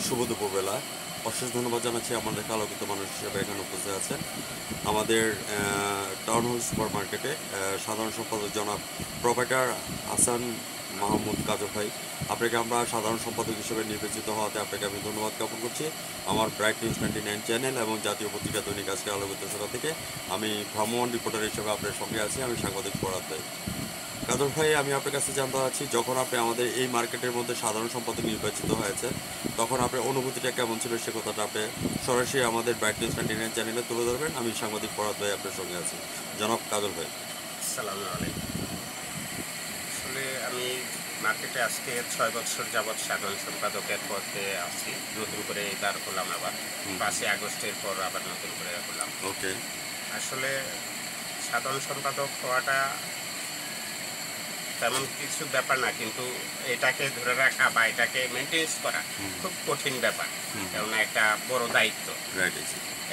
শুভ দুপুরবেলা। অশেষ ধন্যবাদ জানাচ্ছি আমাদের আলোকিত মানুষ হিসেবে এখানে উপস্থিত আছেন। আমাদের টাউন হল সুপার মার্কেটে সাধারণ সম্পাদক জনাব প্রোপাইটার হাসান মাহমুদ কাজল ভাই, আপনাকে আমরা সাধারণ সম্পাদক হিসেবে নির্বাচিত হওয়াতে আপনাকে আমি ধন্যবাদ জ্ঞাপন করছি। আমার ব্রাইট নিউজ 99 চ্যানেল এবং জাতীয় পত্রিকা দৈনিক আজকে আলোকিত সভা থেকে আমি ভ্রাম্যমাণ রিপোর্টার হিসেবে আপনার সঙ্গে আছি। আমি সাংবাদিক ফরহাদ ভাই। কাদর ভাই, আমি আপনার কাছে জানতে চাচ্ছি, যখন আপনি আমাদের এই মার্কেটের মধ্যে সাধারণ সম্পাদক নির্বাচিত হয়েছে, তখন আপনার অনুভূতিটা কেমন ছিল সে কথাটা আপনি সরাসরি আমাদের ব্রাইট নিউজ 99 চ্যানেলে তুলে ধরবেন। আমি সাংবাদিক ফরহাদ ভাই আপনার সঙ্গে আছি। জনাব কাদর ভাই। আসসালামু আলাইকুম। আসলে আমি মার্কেটে আজকে 6 বছর যাবৎ সাধারণ সম্পাদকের পদে আছি। নতুন করে এবার হলাম আবার 5 আগস্টের পর আবার নতুন করে হলাম। ওকে। আসলে সাধারণ সম্পাদক হওয়াটা তেমন কিছু ব্যাপার না, কিন্তু এটাকে ধরে রাখা বা এটাকে মেনটেন্স করা খুব কঠিন ব্যাপার। কেননা একটা বড় দায়িত্ব। রাইট।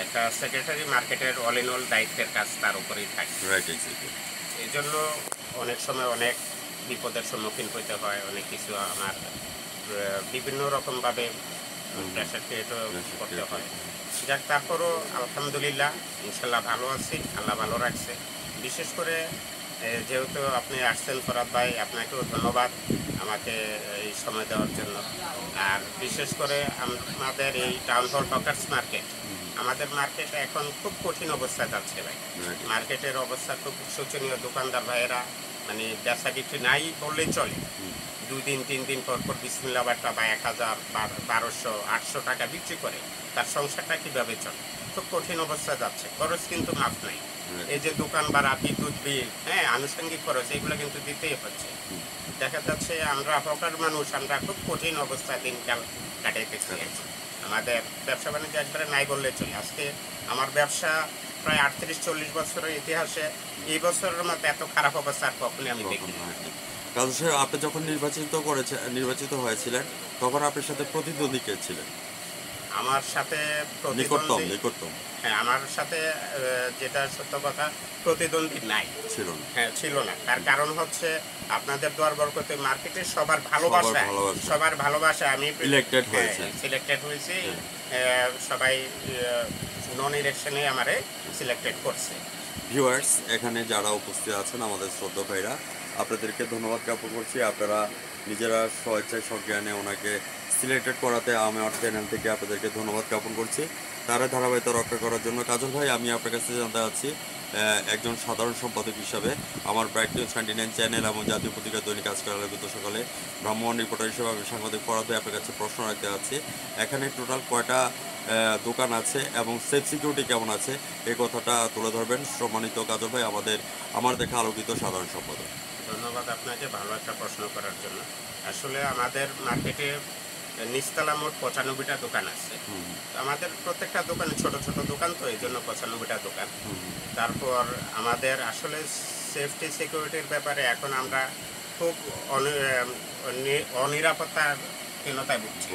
একটা সেক্রেটারি মার্কেটের অল ইন অল দায়িত্বের কাজ তার উপরেই থাকে। রাইট। এই জন্য অনেক সময় অনেক বিপদের সম্মুখীন হতে হয়, অনেক কিছু আমার বিভিন্ন রকমভাবে প্রেশার ক্রিয়েট করতে হয়। যাক, তারপরও আলহামদুলিল্লাহ ইনশাল্লাহ ভালো আছি, আল্লাহ ভালো রাখছে। বিশেষ করে যেহেতু আপনি আসছেন ফরহাদ ভাই, আপনাকেও ধন্যবাদ আমাকে এই সময় দেওয়ার জন্য। আর বিশেষ করে আমাদের এই টাউন হল হকার্স মার্কেট, আমাদের মার্কেট এখন খুব কঠিন অবস্থায় যাচ্ছে ভাই। মার্কেটের অবস্থা খুব শোচনীয়। দোকানদার ভাইয়েরা মানে বেচা বিক্রি নাই বললেই চলে। 2 দিন 3 দিন পর পর বিসমিল্লাহ বাট্টা বা 1000 1200 800 টাকা বিক্রি করে তার সংসারটা কীভাবে চলে? খুব কঠিন অবস্থা যাচ্ছে। খরচ কিন্তু মাফ নাই। এই যে দোকান ভাড়া, বিদ্যুৎ বিল, আনুষঙ্গিক খরচ, এগুলো কিন্তু দিতেই হচ্ছে। দেখা যাচ্ছে আমরা হকার মানুষ, আমরা খুব কঠিন অবস্থায় দিনকাল কাটাইতেছি। আমাদের ব্যবসা বাণিজ্য একবারে নাই বললে চলে। আজকে আমার ব্যবসা প্রায় 38-40 বছরের ইতিহাসে এই বছরের মতো এত খারাপ অবস্থা আর কখনই আমি দেখিনি। কাজল সাহেব, আপনি যখন নির্বাচিত হয়েছিলেন, তখন আপনার সাথে প্রতিদ্বন্দ্বী কে ছিলেন? আমার সাথে নিকটতম। হ্যাঁ, আমার সাথে যেটা সত্য কথা, প্রতিদ্বন্দ্বী নাই, ছিল না। তার কারণ হচ্ছে আপনাদের দোয়ার বরকতে মার্কেটে সবার ভালোবাসা আমি সিলেক্টেড হয়েছি। সবাই নন ইলেকশনে আমারে সিলেক্টেড করছে। ভিউয়ার্স, এখানে যারা উপস্থিত আছেন আমাদের শ্রদ্ধা ভাইরা, আপনাদেরকে ধন্যবাদ জ্ঞাপন করছি। আপনারা নিজেরা স্বেচ্ছায় সজ্ঞানে ওনাকে সিলেক্টেড করাতে আমার চ্যানেল থেকে আপনাদেরকে ধন্যবাদ জ্ঞাপন করছি। তারা ধারাবাহিকতা রক্ষা করার জন্য কাজল ভাই, আমি আপনার কাছে জানতে চাচ্ছি, একজন সাধারণ সম্পাদক হিসাবে আমার ব্রাইট নিউজ 99 চ্যানেল এবং জাতীয় পত্রিকা দৈনিক আজকে আলোকিত সকালে ভ্রাম্যমাণ রিপোর্টার হিসেবে আমি সাংবাদিক ফরহাদ ভাই আপনার কাছে প্রশ্ন রাখতে চাচ্ছি, এখানে টোটাল কয়টা দোকান আছে এবং সেফ সিকিউরিটি কেমন আছে, এই কথাটা তুলে ধরবেন সম্মানিত কাজল ভাই, আমার দেখা আলোকিত সাধারণ সম্পাদক। ধন্যবাদ আপনাকে ভালো একটা প্রশ্ন করার জন্য। আসলে আমাদের মার্কেটে নিচতলা মোট 95টা দোকান আছে। আমাদের প্রত্যেকটা দোকানে ছোট ছোট দোকান, তো এই জন্য 95টা দোকান। তারপর আমাদের আসলে সেফটি সিকিউরিটির ব্যাপারে এখন আমরা খুব অনিরাপত্তার হীনতায় ভুগছি।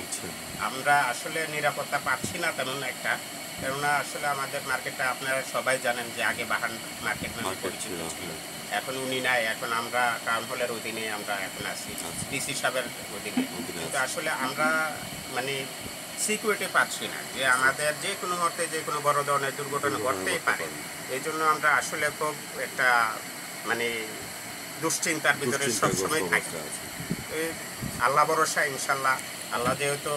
আমরা আসলে নিরাপত্তা পাচ্ছি না তেমন একটা। কেননা আসলে আমাদের মার্কেটটা আপনারা সবাই জানেন যে আগে বাহান মার্কেট নামে পরিচিত ছিল। এখন উনি নাই, এখন আমরা টাউন হলের অধীনে আমরা এখন আছি, ডিসি সাহেবের অধীনে। কিন্তু আসলে আমরা মানে সিকিউরিটি পাচ্ছি না, যে আমাদের যে কোনো মুহূর্তে যে কোনো বড় ধরনের দুর্ঘটনা ঘটতেই পারে। এই জন্য আমরা আসলে খুব একটা মানে দুশ্চিন্তার ভিতরে সবসময় থাকি। আল্লাহ ভরসা, ইনশাল্লাহ আল্লাহ যেহেতু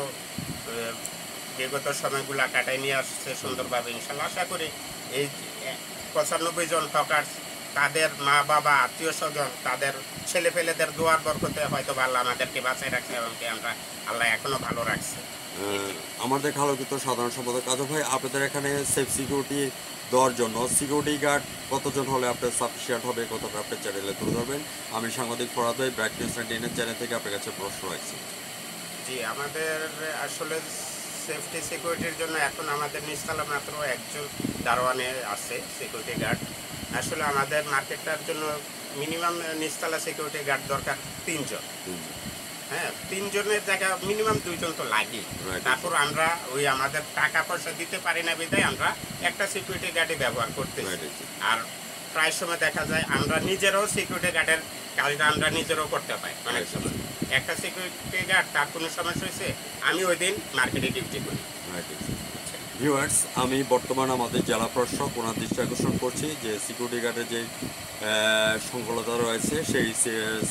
বিগত সময়গুলা কাটাই নিয়ে আসছে সুন্দরভাবে, ইনশাল্লাহ আশা করি এই 95 জন হকার, তাদের মা বাবা, আত্মীয় স্বজন, তাদের ছেলে পেলেদের দোয়ার বরকতে হয়তো আল্লাহ আমাদেরকে বাঁচাই রাখছে এবং আমরা আল্লাহ এখনো ভালো রাখছে। আমাদের আলোকিত সাধারণ সম্পাদক কাজল ভাই, আপনাদের এখানে সেফ সিকিউরিটি দেওয়ার জন্য সিকিউরিটি গার্ড কতজন হলে আপনার সাফিসিয়েন্ট হবে, কথাটা আপনার চ্যানেলে তুলে ধরবেন। আমি সাংবাদিক ফরহাদ ভাই, ব্রাইট নিউজ 99 চ্যানেল থেকে আপনার কাছে প্রশ্ন রাখছি। জি, আমাদের আসলে সেফটি সিকিউরিটির জন্য এখন আমাদের নিচতলা মাত্র একজন দারোয়ানে আছে সিকিউরিটি গার্ড। আসলে আমাদের মার্কেটটার জন্য মিনিমাম নিচতলা সিকিউরিটি গার্ড দরকার 3 জন। 3 জনের জায়গা মিনিমাম 2 জন তো লাগে। তারপর আমরা ওই আমাদের টাকা পয়সা দিতে পারি না বিধায় আমরা একটা সিকিউরিটি গার্ডই ব্যবহার করতেছি। আর প্রায় সময় দেখা যায় আমরা নিজেরাও সিকিউরিটি গার্ডের কাজটা আমরা নিজেরাও করতে পাই অনেক সময়। একটা সিকিউরিটি গার্ড তার কোনো সমস্যা হয়েছে, আমি ওই দিন মার্কেটে ডিউটি করি। ভিউয়ার্স, আমি বর্তমানে আমাদের জেলা প্রশাসক ওনার দৃষ্টি আকর্ষণ করছি যে সিকিউরিটি গার্ডের যে সংকলতা রয়েছে সেই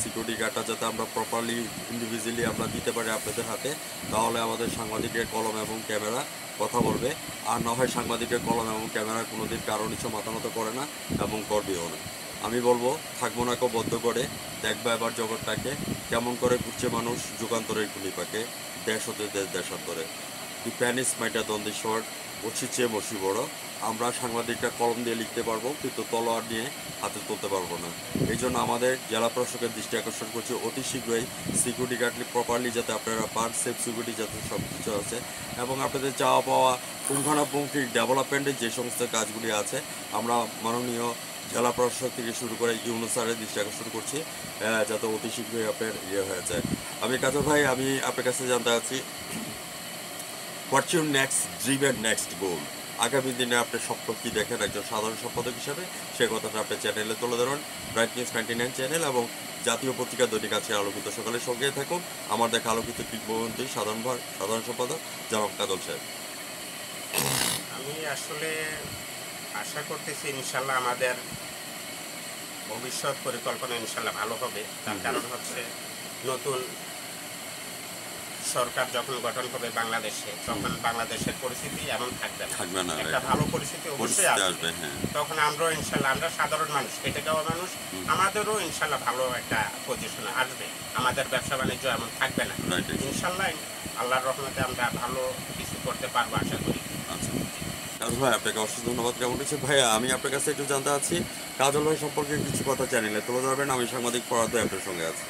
সিকিউরিটি গার্ডটা যাতে আমরা প্রপারলি ইন্ডিভিজুয়ালি আমরা দিতে পারি আপনাদের হাতে, তাহলে আমাদের সাংবাদিকের কলম এবং ক্যামেরা কথা বলবে। আর না হয় সাংবাদিকের কলম এবং ক্যামেরা কোনোদিন কারো নিচে মাথা নত করে না এবং করবেও না। আমি বলবো থাকবো না কেউ বদ্ধ করে, দেখবো এবার জগৎটাকে কেমন করে ঘুরছে মানুষ যুগান্তরের গুলি পাকে, দেশ হতে দেশ দেশান্তরে। দি প্যান ইজ মাইটা দ্বন্দ্ব শর্ট, বসি চেয়ে বসি বড়। আমরা সাংবাদিকরা কলম দিয়ে লিখতে পারবো কিন্তু তলোয়ার নিয়ে হাতে তুলতে পারবো না। এই জন্য আমাদের জেলা প্রশাসকের দৃষ্টি আকর্ষণ করছি অতি শীঘ্রই সিকিউরিটি গার্ড প্রপারলি যাতে আপনারা পান, সেফ সিকিউরিটি যাতে সব কিছু আছে এবং আপনাদের চাওয়া পাওয়া পুঙ্খানুপুঙ্খিক ডেভেলপমেন্টের যে সমস্ত কাজগুলি আছে আমরা মাননীয় জেলা প্রশাসক থেকে শুরু করে ইউনুস স্যারের দৃষ্টি আকর্ষণ করছি যাতে অতি শীঘ্রই আপনার হয়ে যায়। আমি কাজল ভাই, আমি আপনার কাছে জানতে চাচ্ছি what's your next dream and next গোল? আগামী দিনে আপনি স্বপ্ন কী দেখেন একজন সাধারণ সম্পাদক হিসাবে, সেই কথাটা আপনার চ্যানেলে তুলে ধরুন। ব্রাইট নিউজ 99 চ্যানেল এবং জাতীয় পত্রিকা দৈনিক আছে আলোকিত সকালের সঙ্গে থাকুন। আমার দেখা আলোকিত কিংবদন্তি সাধারণ সম্পাদক জনাব কাজল সাহেব। আমি আসলে আশা করতেছি ইনশাল্লাহ আমাদের ভবিষ্যৎ পরিকল্পনা ইনশাল্লাহ ভালো হবে। তার কারণ হচ্ছে নতুন সরকার যখন গঠন হবে বাংলাদেশে, তখন বাংলাদেশের পরিস্থিতি এমন থাকবে না, একটা ভালো পরিস্থিতি অবশ্যই আসবে। তখন আমরাও ইনশাল্লাহ, আমরা সাধারণ মানুষ, খেটে খাওয়া মানুষ, আমাদেরও ইনশাল্লাহ ভালো একটা পজিশনে আসবে। আমাদের ব্যবসা বাণিজ্য এমন থাকবে না ইনশাল্লাহ। আল্লাহর রহমতে আমরা ভালো কিছু করতে পারবো আশা করি। কাজল ভাই, আপনাকে অসংখ্য ধন্যবাদ। কেমন হচ্ছে ভাইয়া, আমি আপনার কাছে একটু জানতে চাচ্ছি কাজল ভাই সম্পর্কে কিছু কথা চ্যানেলে তুলে ধরবেন। আমি সাংবাদিক পড়াতে আপনার সঙ্গে আছি।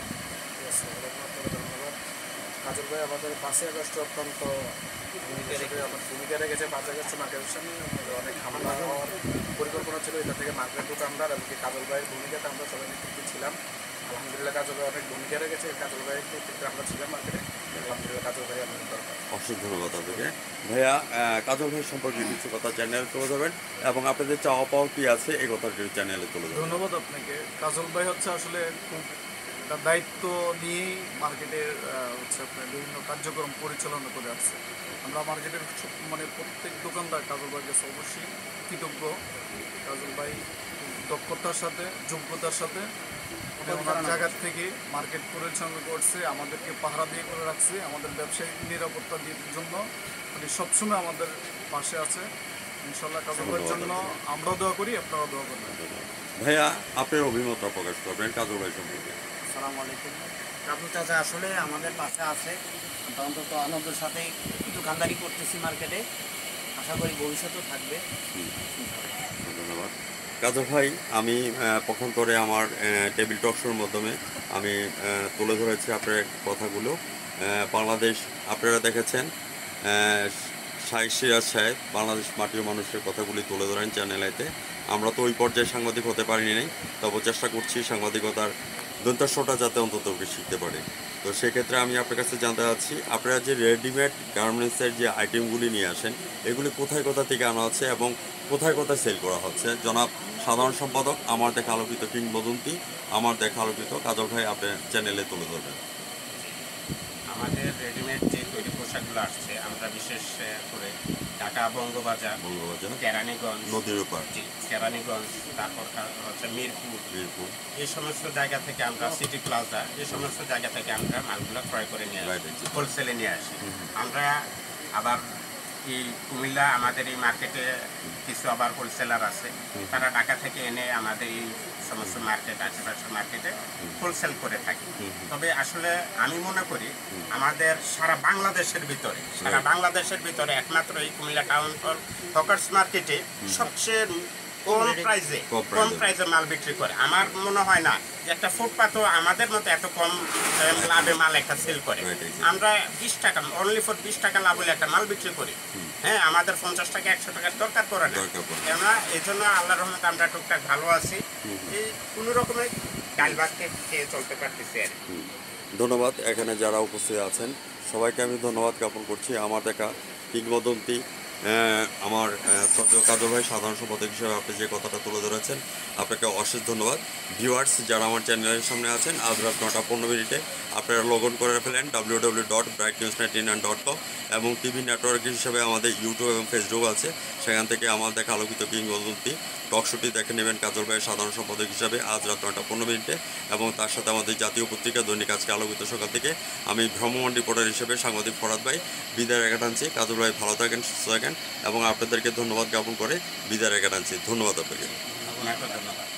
কাজল ভাই আমাদের 5ই আগস্ট অত্যন্ত ভূমিকা রেখেছে। 5 আগস্ট মার্কেটের সামনে অনেক হামলা হওয়ার পরিকল্পনা ছিল, এটা থেকে মার্কেট দোকানদার এবং কাজল ভাইয়ের ভূমিকাতে আমরা সবাই নেতৃত্বে ছিলাম। আলহামদুলিল্লাহ কাজল ভাই অনেক ভূমিকা রেখেছে, কাজল ভাইয়ের নেতৃত্বে আমরা ছিলাম মার্কেটে। আলহামদুলিল্লাহ কাজল ভাই আমাদের দরকার। অসংখ্য ধন্যবাদ আপনাকে ভাইয়া। কাজল ভাই সম্পর্কে কিছু কথা চ্যানেলে তুলে ধরবেন এবং আপনাদের চাওয়া পাওয়া কী আছে এই কথাটি চ্যানেলে তুলে ধরবেন। ধন্যবাদ আপনাকে। কাজল ভাই হচ্ছে আসলে খুব তার দায়িত্ব নিয়েই মার্কেটের হচ্ছে আপনার বিভিন্ন কার্যক্রম পরিচালনা করে আসছে। আমরা মার্কেটের মানে প্রত্যেক দোকানদার কাজল ভাইয়ের কাছে অবশ্যই কৃতজ্ঞ। কাজল ভাই দক্ষতার সাথে যোগ্যতার সাথে ওনার জায়গার থেকে মার্কেট পরিচালনা করছে, আমাদেরকে পাহারা দিয়ে করে রাখছে, আমাদের ব্যবসায়িক নিরাপত্তা দিয়ে জন্য মানে সবসময় আমাদের পাশে আছে। ইনশাল্লাহ কাজল ভাইয়ের জন্য আমরাও দোয়া করি, আপনারাও দোয়া করবেন। ভাইয়া, আপনার অভিমতটা প্রকাশ করবেন কাজল ভাই সম্পর্কে। আসসালামু আলাইকুম। কাজল চাচা আসলে আমাদের পাশে আছে, আমরা অন্তত আনন্দের সাথে দোকানদারি করতেছি মার্কেটে, আশা করি ভবিষ্যতেও থাকবে। ধন্যবাদ কাজল ভাই। আমি পক্ষান্তরে আমার টেবিল টক শোর মাধ্যমে আমি তুলে ধরেছি আপনার কথাগুলো। বাংলাদেশ আপনারা দেখেছেন শাইখ সিরাজ সাহেব বাংলাদেশ মাটির মানুষের কথাগুলি তুলে ধরেন চ্যানেলেতে। আমরা তো ওই পর্যায়ে সাংবাদিক হতে পারিনি নাই, তবে চেষ্টা করছি সাংবাদিকতার দন্তাস্বটা যাতে অন্তত শিখতে পারে। তো সেক্ষেত্রে আমি আপনার কাছে জানতে চাচ্ছি আপনারা যে রেডিমেড গার্মেন্টসের যে আইটেমগুলি নিয়ে আসেন এগুলি কোথায় কোথা থেকে আনা হচ্ছে এবং কোথায় কোথায় সেল করা হচ্ছে? জনাব সাধারণ সম্পাদক, আমার দেখা আলোকিত কিংবদন্তি, আমার দেখা আলোকিত কাজল ভাই আপনার চ্যানেলে তুলে ধরবেন। আমাদের রেডিমেড যে তৈরি পোশাকগুলো আসছে, আমরা বিশেষ করে ঢাকা বঙ্গবাজার, কেরানীগঞ্জ, নদীর ওপার, কেরানীগঞ্জ, তারপর হচ্ছে মিরপুর, এই সমস্ত জায়গা থেকে আমরা সিটি প্লাজা, এই সমস্ত জায়গা থেকে আমরা মালগুলো ক্রয় করে নিয়ে আসি, হোলসেলে নিয়ে আসি। আমরা আবার এই কুমিল্লা আমাদের এই মার্কেটে কিছু আবার হোলসেলার আছে, তারা ঢাকা থেকে এনে আমাদের এই সমস্ত মার্কেট আশেপাশের মার্কেটে হোলসেল করে থাকি। তবে আসলে আমি মনে করি আমাদের সারা বাংলাদেশের ভিতরে একমাত্র এই কুমিল্লা টাউন হল হকার্স মার্কেটে সবচেয়ে কম প্রাইসে মাল বিক্রি করে। আমার মনে হয় না যে একটা ফুটপাথও আমাদের মতো এত কম লাভে মাল একটা সেল করে। আমরা 20 টাকা, অনলি ফর 20 টাকা লাভ হলে একটা মাল বিক্রি করি। হ্যাঁ, আমাদের 50 টাকা 100 টাকার দরকার পড়ে না। কেননা এই জন্য আল্লাহর রহমতে আমরা টুকটাক ভালো আছি, এই কোনো রকমের ডাল ভাত খেয়ে চলতে পারতেছি আর কি। ধন্যবাদ। এখানে যারা উপস্থিত আছেন সবাইকে আমি ধন্যবাদ জ্ঞাপন করছি। আমার দেখা কিংবদন্তি আমার শ্রদ্ধেয় কাজল ভাই সাধারণ সম্পাদক হিসেবে আপনি যে কথাটা তুলে ধরেছেন, আপনাকে অশেষ ধন্যবাদ। ভিউয়ার্স যারা আমার চ্যানেলের সামনে আছেন, আজ রাত 9:15 আপনারা লগ ইন করে ফেলেন www.brightnews99.com এবং টিভি নেটওয়ার্ক হিসেবে আমাদের ইউটিউব এবং ফেসবুক আছে, সেখান থেকে আমাদের আলোকিত কিংবদন্তি টকশোটি দেখে নেবেন কাজল ভাইয়ের সাধারণ সম্পাদক হিসাবে আজ রাত 9:15 এবং তার সাথে আমাদের জাতীয় পত্রিকা দৈনিক আজকে আলোকিত সকাল থেকে আমি ভ্রমণ রিপোর্টার হিসেবে সাংবাদিক ফরাদ ভাই বিদায় রেখে টানছি। কাজল ভাই ভালো থাকেন, সুস্থ থাকেন এবং আপনাদেরকে ধন্যবাদ জ্ঞাপন করে বিদায় রেখে টানছি। ধন্যবাদ আপনাকে। আপনাকে ধন্যবাদ।